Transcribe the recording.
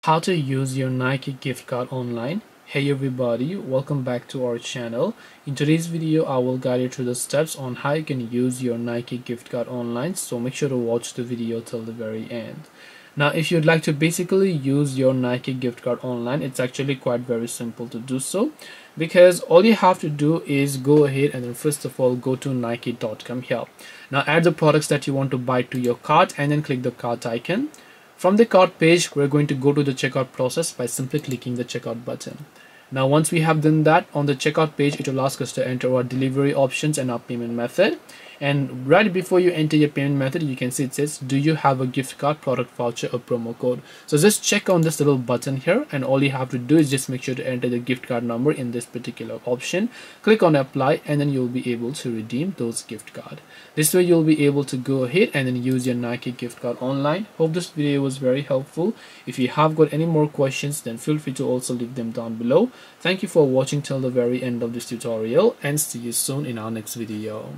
How to use your Nike gift card online. Hey everybody, welcome back to our channel. In today's video I will guide you through the steps on how you can use your Nike gift card online, so make sure to watch the video till the very end. Now if you'd like to basically use your Nike gift card online, it's actually quite very simple to do so, because all you have to do is go ahead and then first of all go to nike.com here. Now add the products that you want to buy to your cart and then click the cart icon. From the cart page, we're going to go to the checkout process by simply clicking the checkout button. Now once we have done that, on the checkout page it will ask us to enter our delivery options and our payment method. And right before you enter your payment method, you can see it says, do you have a gift card, product voucher or promo code? So just check on this little button here, and all you have to do is just make sure to enter the gift card number in this particular option. Click on apply and then you'll be able to redeem those gift card. This way you'll be able to go ahead and then use your Nike gift card online. Hope this video was very helpful. If you have got any more questions, then feel free to also leave them down below. Thank you for watching till the very end of this tutorial, and see you soon in our next video.